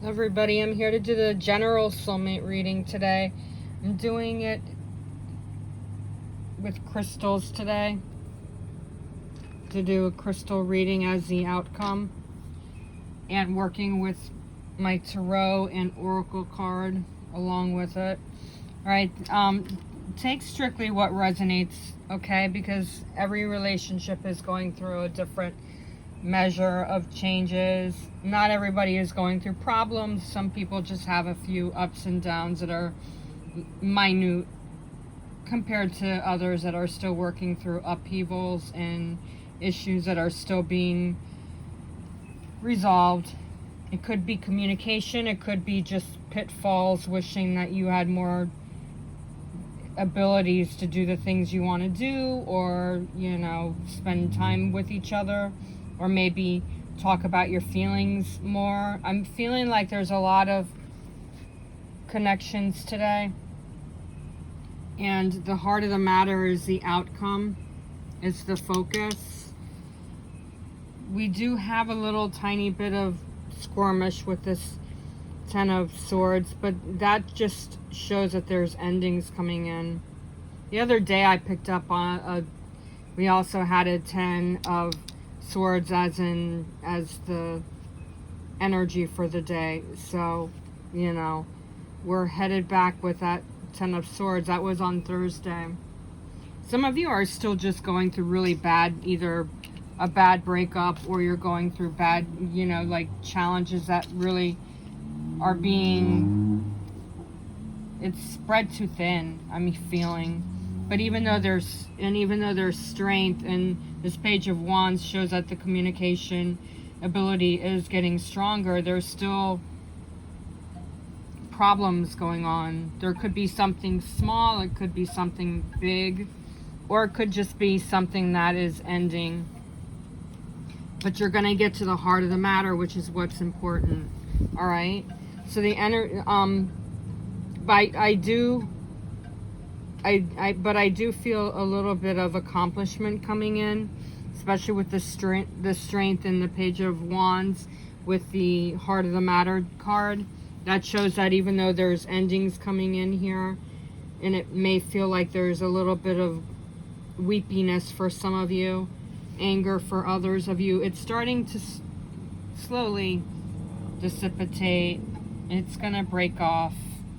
Everybody, I'm here to do the general soulmate reading today. I'm doing it with crystals today, to do a crystal reading as the outcome, and working with my tarot and oracle card along with it. Alright, take strictly what resonates, okay, because every relationship is going through a different measure of changes. Not everybody is going through problems. Some people just have a few ups and downs that are minute compared to others that are still working through upheavals and issues that are still being resolved. It could be communication, it could be just pitfalls, wishing that you had more abilities to do the things you want to do, or spend time with each other, or maybe talk about your feelings more. I'm feeling like there's a lot of connections today, and the heart of the matter is the outcome. It's the focus. We do have a little tiny bit of skirmish with this Ten of Swords, but that just shows that there's endings coming in. The other day I picked up on we also had a Ten of Swords as the energy for the day. So, we're headed back with that Ten of Swords. That was on Thursday. Some of you are still just going through really bad, either a bad breakup, or you're going through bad, like challenges that really are being, it's spread too thin, I'm feeling. But even though there's strength, and this Page of Wands shows that the communication ability is getting stronger, there's still problems going on. There could be something small, it could be something big, or it could just be something that is ending. But you're going to get to the heart of the matter, which is what's important. All right? So the I do feel a little bit of accomplishment coming in, especially with the strength in the Page of Wands with the heart of the matter card. That shows that even though there's endings coming in here, and it may feel like there's a little bit of weepiness for some of you, anger for others of you, it's starting to slowly dissipate. It's gonna break off.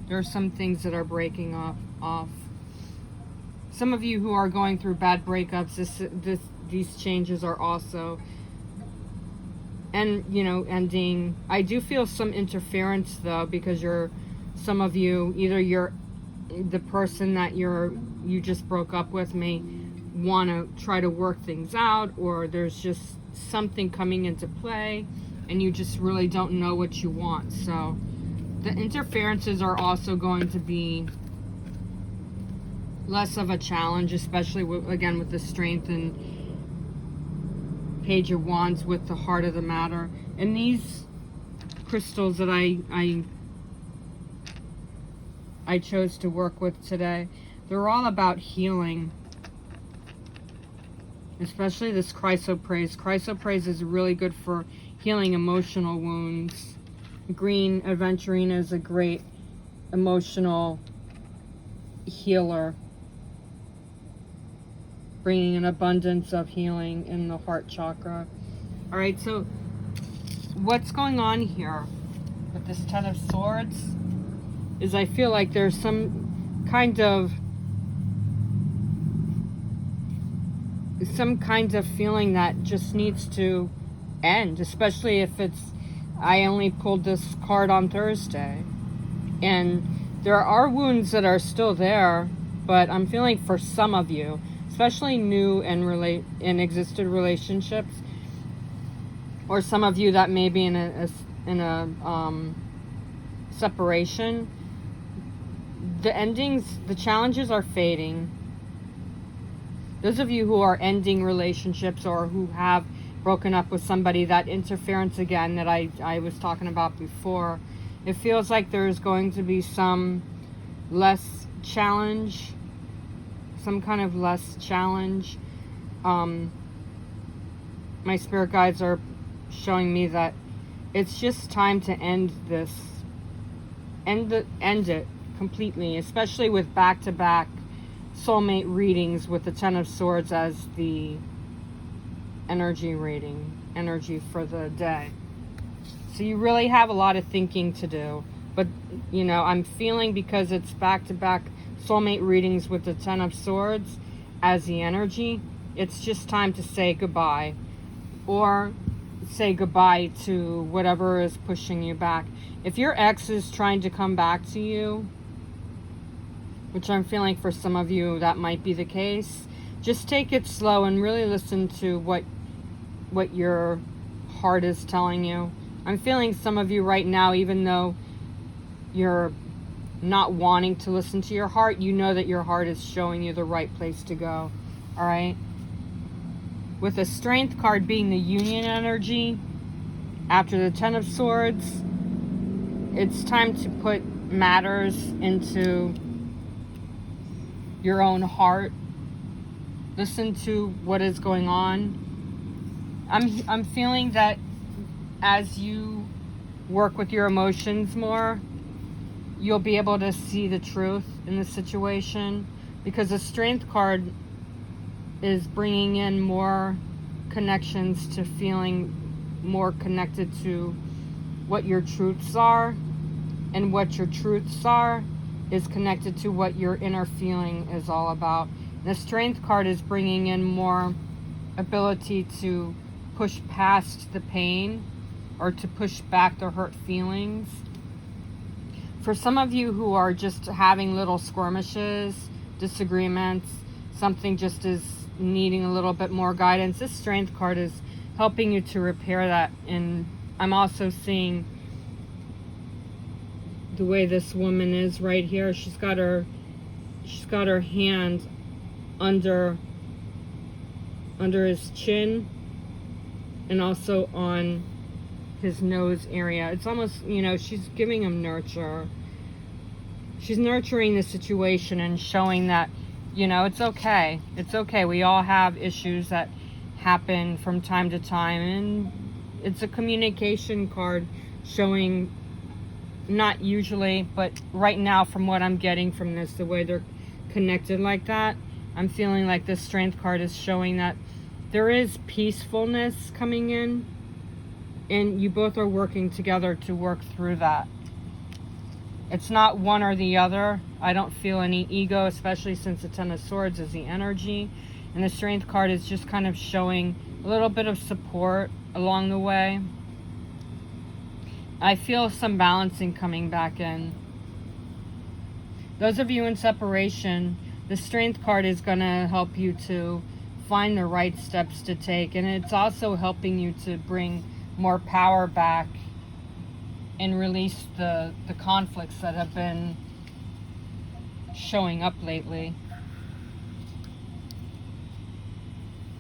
There are some things that are breaking off. Some of you who are going through bad breakups, these changes are also ending. I do feel some interference though, because some of you, either the person that you just broke up with may want to try to work things out, or there's just something coming into play and you just really don't know what you want. So the interferences are also going to be less of a challenge, especially again with the strength and Page of Wands with the heart of the matter. And these crystals that I chose to work with today, they're all about healing. Especially this chrysoprase. Chrysoprase is really good for healing emotional wounds. Green aventurine is a great emotional healer, bringing an abundance of healing in the heart chakra. All right, so what's going on here with this Ten of Swords is I feel like there's some kind of feeling that just needs to end, especially if I only pulled this card on Thursday, and there are wounds that are still there, but I'm feeling for some of you, especially new and existed relationships, or some of you that may be in a separation, the challenges are fading. Those of you who are ending relationships, or who have broken up with somebody, that interference again that I was talking about before, it feels like there's going to be some kind of less challenge. My spirit guides are showing me that It's just time to end this. End it completely, especially with back-to-back soulmate readings with the Ten of Swords as the energy for the day. So you really have a lot of thinking to do. But, you know, I'm feeling, because it's back-to-back soulmate readings with the Ten of Swords as the energy, it's just time to say goodbye. Or say goodbye to whatever is pushing you back. If your ex is trying to come back to you, which I'm feeling for some of you that might be the case, just take it slow and really listen to what your heart is telling you. I'm feeling some of you right now, even though you're not wanting to listen to your heart, you know that your heart is showing you the right place to go. All right? With the Strength card being the union energy, after the Ten of Swords, it's time to put matters into your own heart. Listen to what is going on. I'm feeling that as you work with your emotions more, you'll be able to see the truth in the situation, because the Strength card is bringing in more connections to feeling more connected to what your truths are, and what your truths are is connected to what your inner feeling is all about. The Strength card is bringing in more ability to push past the pain, or to push back the hurt feelings. For some of you who are just having little skirmishes, disagreements, something just is needing a little bit more guidance, this Strength card is helping you to repair that. And I'm also seeing the way this woman is right here. She's got her hand under his chin, and also on his nose area. It's almost, you know, she's giving him nurture. She's nurturing the situation and showing that, you know, it's okay. It's okay. We all have issues that happen from time to time. And it's a communication card showing, not usually, but right now from what I'm getting from this, the way they're connected like that, I'm feeling like this Strength card is showing that there is peacefulness coming in, and you both are working together to work through that. It's not one or the other. I don't feel any ego, especially since the Ten of Swords is the energy. And the Strength card is just kind of showing a little bit of support along the way. I feel some balancing coming back in. Those of you in separation, the Strength card is going to help you to find the right steps to take. And it's also helping you to bring more power back and release the conflicts that have been showing up lately.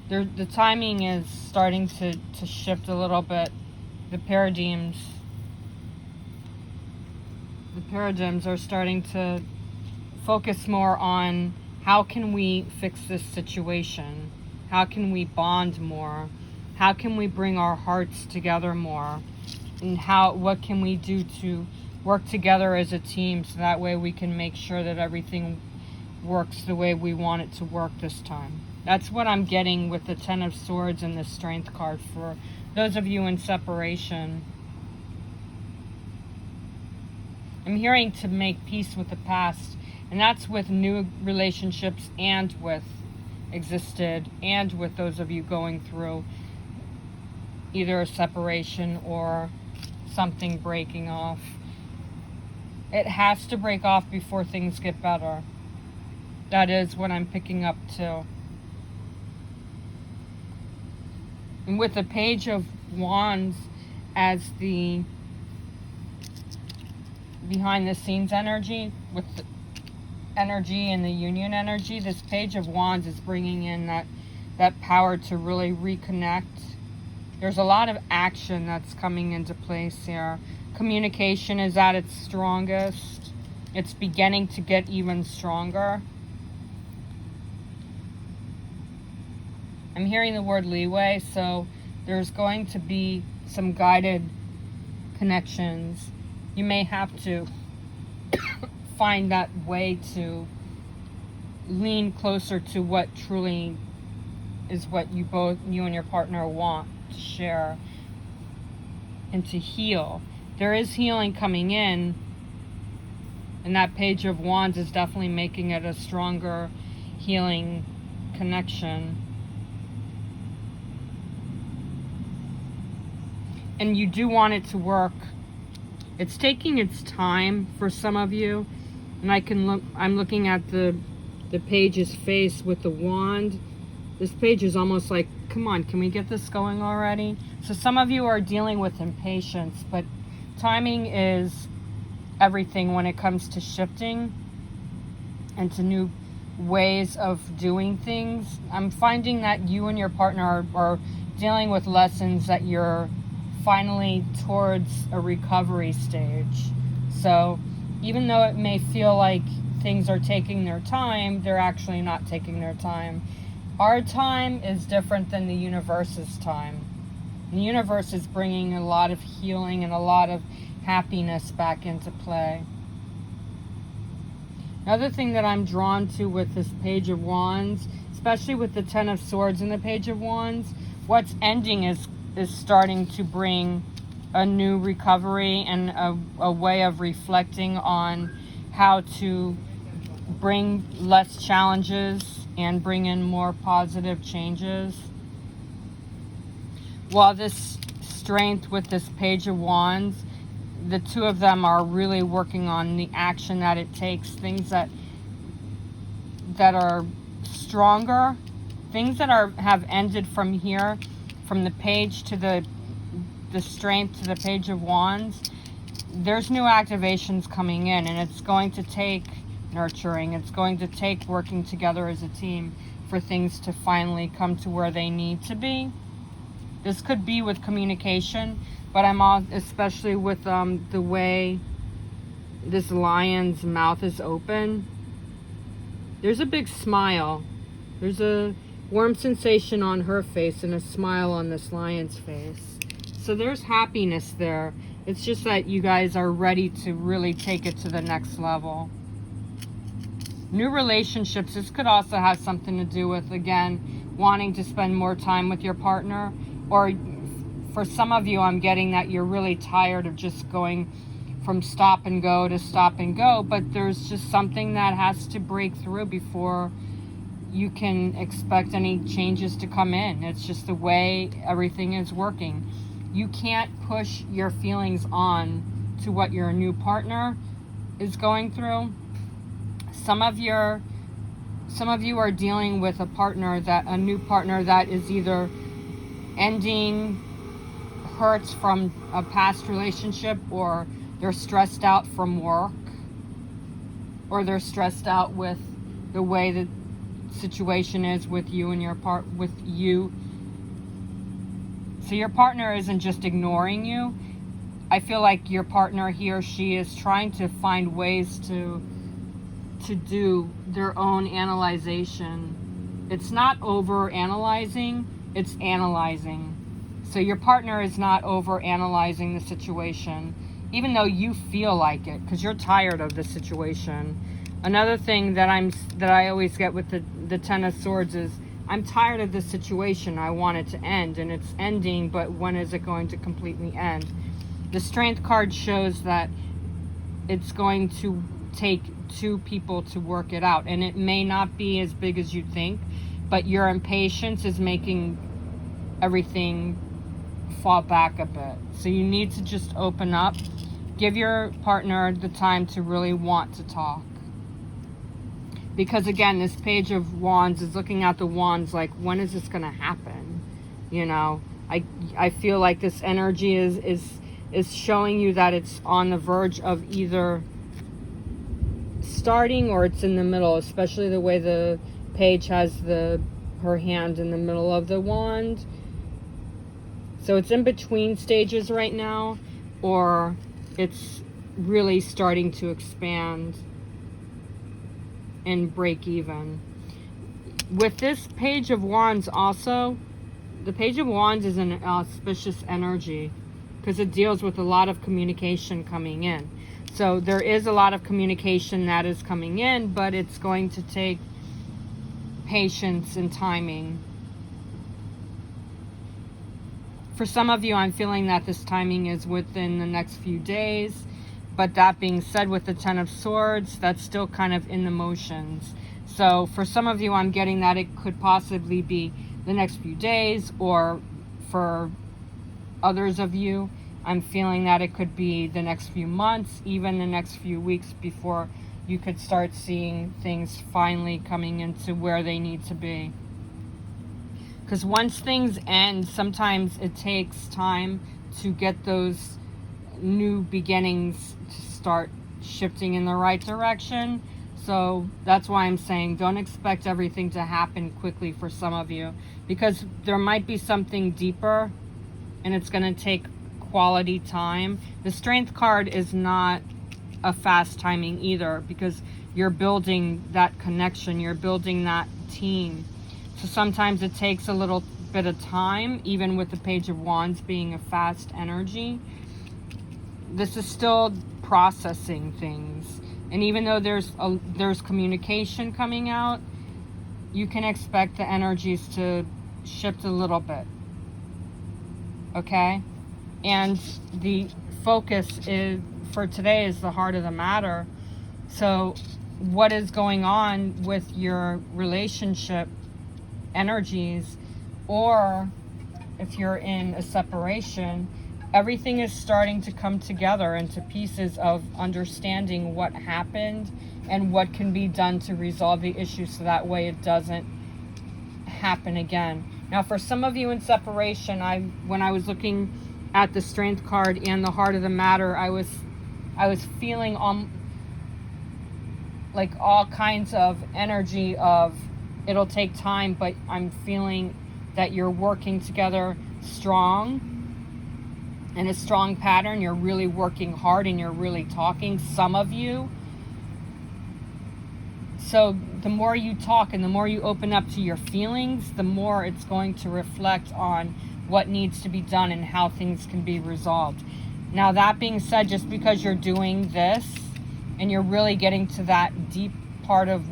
The timing is starting to shift a little bit. The paradigms are starting to focus more on how can we fix this situation? How can we bond more? How can we bring our hearts together more? And what can we do to work together as a team, so that way we can make sure that everything works the way we want it to work this time. That's what I'm getting with the Ten of Swords and the Strength card for those of you in separation. I'm hearing to make peace with the past, and that's with new relationships and with existed, and with those of you going through either a separation or something breaking off. It has to break off before things get better. That is what I'm picking up too. And with the Page of Wands as the behind the scenes energy, with the energy and the union energy, this Page of Wands is bringing in that power to really reconnect. There's a lot of action that's coming into place here. Communication is at its strongest. It's beginning to get even stronger. I'm hearing the word leeway, so there's going to be some guided connections. You may have to find that way to lean closer to what truly is what you and your partner want to share and to heal. There is healing coming in, and that Page of Wands is definitely making it a stronger healing connection. And you do want it to work. It's taking its time for some of you, and I'm looking at the page's face with the wand. This page is almost like, come on, can we get this going already? So some of you are dealing with impatience, but timing is everything when it comes to shifting and to new ways of doing things. I'm finding that you and your partner are dealing with lessons that you're finally towards a recovery stage. So even though it may feel like things are taking their time, they're actually not taking their time. Our time is different than the universe's time. The universe is bringing a lot of healing and a lot of happiness back into play. Another thing that I'm drawn to with this Page of Wands, especially with the Ten of Swords and the Page of Wands, what's ending is starting to bring a new recovery and a way of reflecting on how to bring less challenges and bring in more positive changes. While this strength with this Page of Wands, the two of them are really working on the action that it takes, things that are stronger, things that have ended from here, from the page to the strength to the Page of Wands. There's new activations coming in, and it's going to take nurturing. It's going to take working together as a team for things to finally come to where they need to be. This could be with communication, but I'm especially with the way this lion's mouth is open. There's a big smile. There's a warm sensation on her face and a smile on this lion's face. So there's happiness there. It's just that you guys are ready to really take it to the next level. New relationships. This could also have something to do with, again, wanting to spend more time with your partner. Or for some of you, I'm getting that you're really tired of just going from stop and go to stop and go. But there's just something that has to break through before you can expect any changes to come in. It's just the way everything is working. You can't push your feelings on to what your new partner is going through. Some of you are dealing with a new partner that is either ending hurts from a past relationship, or they're stressed out from work, or they're stressed out with the way the situation is with you and with you. So your partner isn't just ignoring you. I feel like your partner, he or she, is trying to find ways to do their own analyzation. It's not over analyzing, it's analyzing. So your partner is not over analyzing the situation, even though you feel like it, because you're tired of the situation. Another thing that I always get with the Ten of Swords is, I'm tired of this situation. I want it to end, and it's ending, but when is it going to completely end? The Strength card shows that it's going to take two people to work it out, and it may not be as big as you think, but your impatience is making everything fall back a bit. So you need to just open up, give your partner the time to really want to talk. Because again, this Page of Wands is looking at the wands like, when is this going to happen? You know, I feel like this energy is showing you that it's on the verge of either starting or it's in the middle, especially the way the page has her hand in the middle of the wand. So it's in between stages right now, or it's really starting to expand and break even. With this Page of Wands also, the Page of Wands is an auspicious energy. because it deals with a lot of communication coming in. So there is a lot of communication that is coming in, but it's going to take patience and timing. For some of you, I'm feeling that this timing is within the next few days. But that being said, with the Ten of Swords, that's still kind of in the motions. So for some of you, I'm getting that it could possibly be the next few days, or for others of you, I'm feeling that it could be the next few months, even the next few weeks before you could start seeing things finally coming into where they need to be. Because once things end, sometimes it takes time to get those new beginnings to start shifting in the right direction. So that's why I'm saying don't expect everything to happen quickly for some of you, because there might be something deeper and it's going to take quality time. The Strength card is not a fast timing either, because you're building that connection, you're building that team. So sometimes it takes a little bit of time, even with the Page of Wands being a fast energy. This is still processing things. And even though there's communication coming out, you can expect the energies to shift a little bit. Okay? And the focus is for today is the heart of the matter. So what is going on with your relationship energies, or if you're in a separation, everything is starting to come together into pieces of understanding what happened and what can be done to resolve the issue so that way it doesn't happen again. Now, for some of you in separation, when I was looking at the Strength card and the heart of the matter, I was feeling like all kinds of energy of it'll take time, but I'm feeling that you're working together strong, in a strong pattern. You're really working hard and you're really talking, some of you. So the more you talk and the more you open up to your feelings, the more it's going to reflect on what needs to be done and how things can be resolved. Now, that being said, just because you're doing this and you're really getting to that deep part of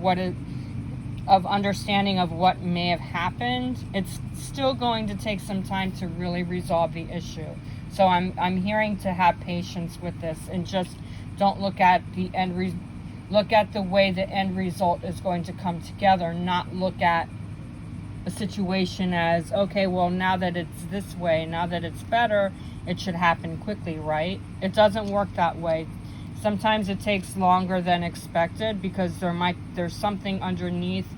of understanding of what may have happened, it's still going to take some time to really resolve the issue. So I'm hearing to have patience with this and just don't look at the look at the way the end result is going to come together, not look at a situation as, okay, well, now that it's this way, now that it's better, it should happen quickly, right? It doesn't work that way. Sometimes it takes longer than expected because there's something underneath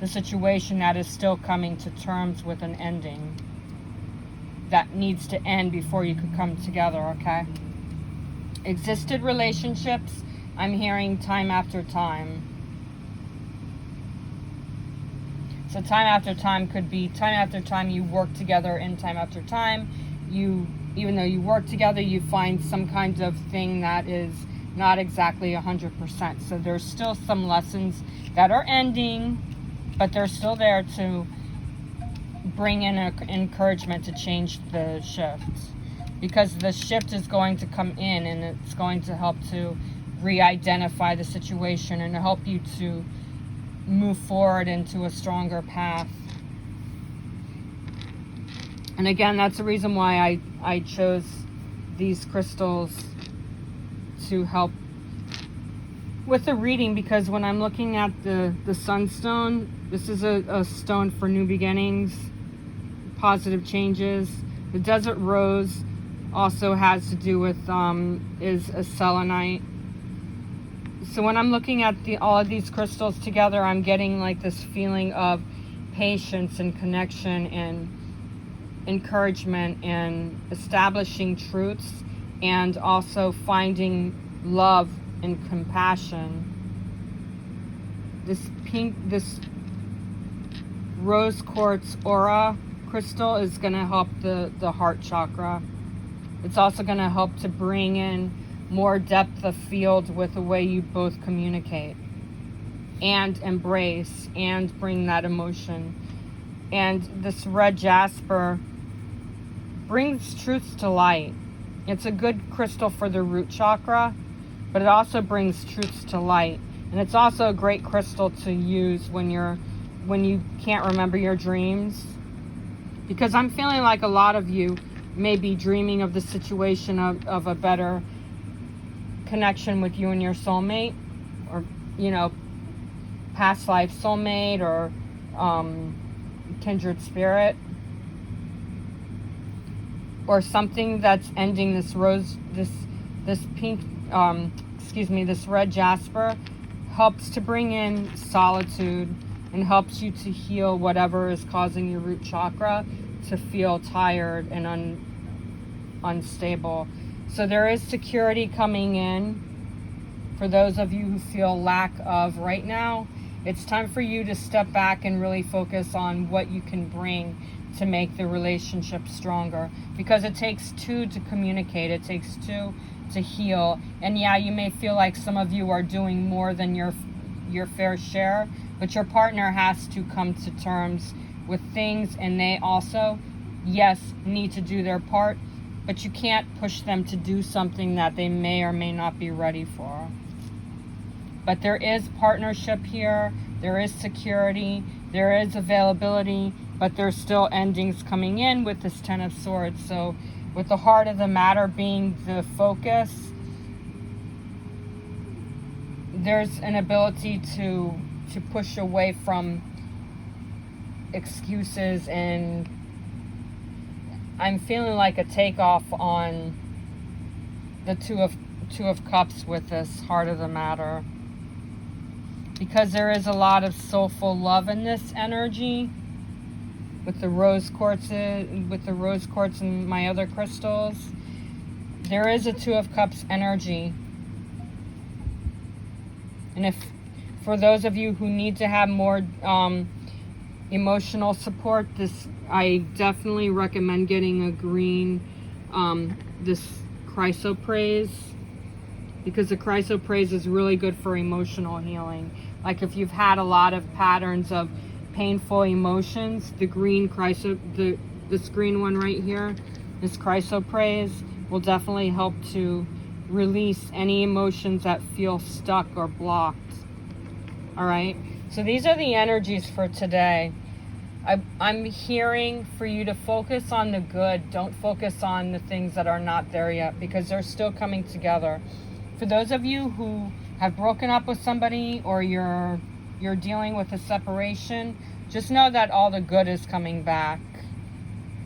the situation that is still coming to terms with an ending that needs to end before you could come together, okay? Existed relationships, I'm hearing time after time. So time after time could be time after time you work together, and time after time even though you work together, you find some kind of thing that is not exactly 100%. So there's still some lessons that are ending, but they're still there to bring in an encouragement to change the shift, because the shift is going to come in and it's going to help to re-identify the situation and help you to move forward into a stronger path. And again, that's the reason why I chose these crystals to help with the reading, because when I'm looking at the sunstone, this is a stone for new beginnings, positive changes. The desert rose also has to do with is a selenite. So when I'm looking at all of these crystals together, I'm getting like this feeling of patience and connection and encouragement and establishing truths, and also finding love and compassion. This rose quartz aura crystal is going to help the heart chakra. It's also going to help to bring in more depth of field with the way you both communicate and embrace and bring that emotion. And this red jasper brings truths to light. It's a good crystal for the root chakra, but it also brings truths to light. And it's also a great crystal to use when you can't remember your dreams. Because I'm feeling like a lot of you may be dreaming of the situation of a better connection with you and your soulmate, or, you know, past life soulmate, or kindred spirit, or something that's ending. This pink, this red jasper helps to bring in solitude and helps you to heal whatever is causing your root chakra to feel tired and unstable. So there is security coming in for those of you who feel lack of right now. It's time for you to step back and really focus on what you can bring to make the relationship stronger, because it takes two to communicate. It takes two to heal. And yeah, you may feel like some of you are doing more than your fair share, but your partner has to come to terms with things, and they also, yes, need to do their part, but you can't push them to do something that they may or may not be ready for. But there is partnership here, there is security, there is availability, but there's still endings coming in with this Ten of Swords. So with the heart of the matter being the focus, there's an ability to push away from excuses, and I'm feeling like a takeoff on the two of cups with this heart of the matter, because there is a lot of soulful love in this energy with the rose quartz and my other crystals. There is a Two of Cups energy. And if for those of you who need to have more emotional support, I definitely recommend getting a green, this chrysoprase, because the chrysoprase is really good for emotional healing. Like if you've had a lot of patterns of painful emotions, the green this green one right here, this chrysoprase, will definitely help to release any emotions that feel stuck or blocked. All right, so these are the energies for today. I'm hearing for you to focus on the good. Don't focus on the things that are not there yet, because they're still coming together. For those of you who have broken up with somebody, or you're dealing with a separation, just know that all the good is coming back,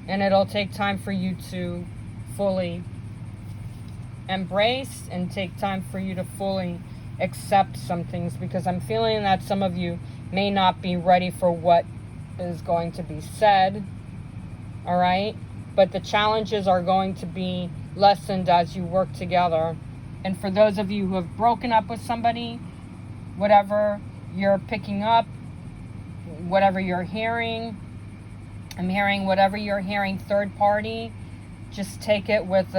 and it'll take time for you to fully embrace and take time for you to fully accept some things, because I'm feeling that some of you may not be ready for what is going to be said. All right, but the challenges are going to be lessened as you work together. And for those of you who have broken up with somebody, whatever you're picking up, whatever you're hearing, I'm hearing whatever you're hearing third party, just take it with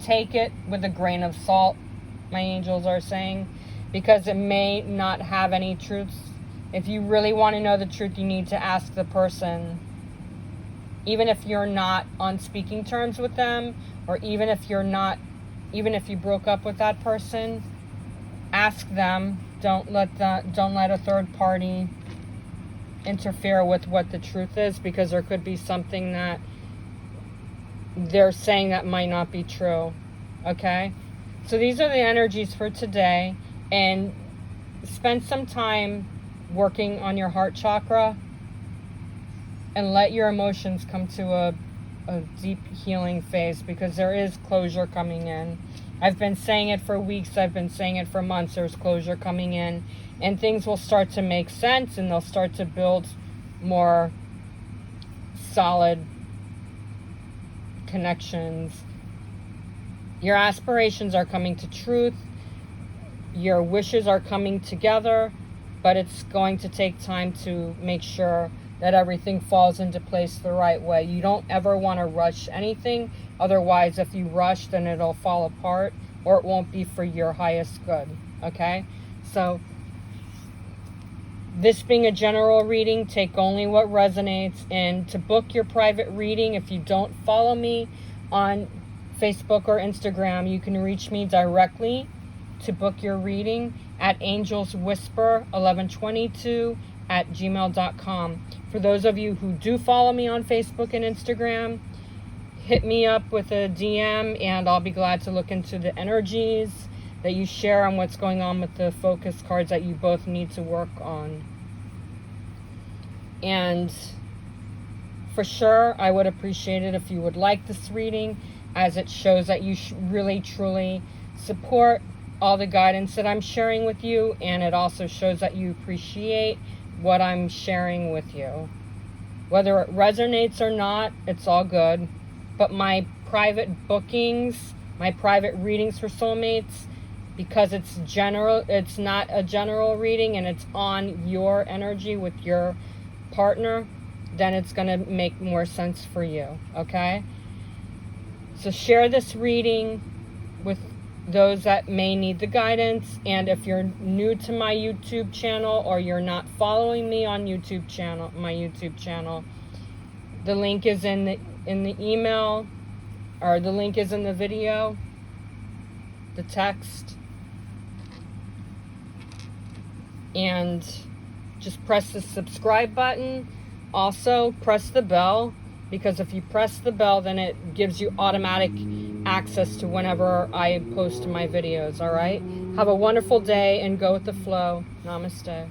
take it with a grain of salt, my angels are saying, because it may not have any truths. If you really want to know the truth, you need to ask the person. Even if you're not on speaking terms with them, or even if you broke up with that person, ask them. Don't let a third party interfere with what the truth is, because there could be something that they're saying that might not be true. Okay? So these are the energies for today, and spend some time working on your heart chakra and let your emotions come to a deep healing phase, because there is closure coming in. I've been saying it for weeks, I've been saying it for months. There's closure coming in, and things will start to make sense, and they'll start to build more solid connections. Your aspirations are coming to truth. Your wishes are coming together, but it's going to take time to make sure that everything falls into place the right way. You don't ever want to rush anything. Otherwise, if you rush, then it'll fall apart, or it won't be for your highest good. Okay? So This being a general reading, take only what resonates. And to book your private reading, if you don't follow me on Facebook or Instagram, you can reach me directly to book your reading at angelswhisper1122@gmail.com. For those of you who do follow me on Facebook and Instagram, hit me up with a DM and I'll be glad to look into the energies that you share on what's going on with the focus cards that you both need to work on. And for sure, I would appreciate it if you would like this reading, as it shows that you really truly support all the guidance that I'm sharing with you, and it also shows that you appreciate what I'm sharing with you. Whether it resonates or not, it's all good. But my private bookings, my private readings for soulmates, because it's not a general reading and it's on your energy with your partner, then it's going to make more sense for you, okay? So share this reading with those that may need the guidance. And if you're new to my YouTube channel or you're not following me on my YouTube channel, the link is in the email, or the link is in the video, the text. And just press the subscribe button. Also, press the bell, because if you press the bell, then it gives you automatic access to whenever I post my videos, all right? Have a wonderful day and go with the flow. Namaste.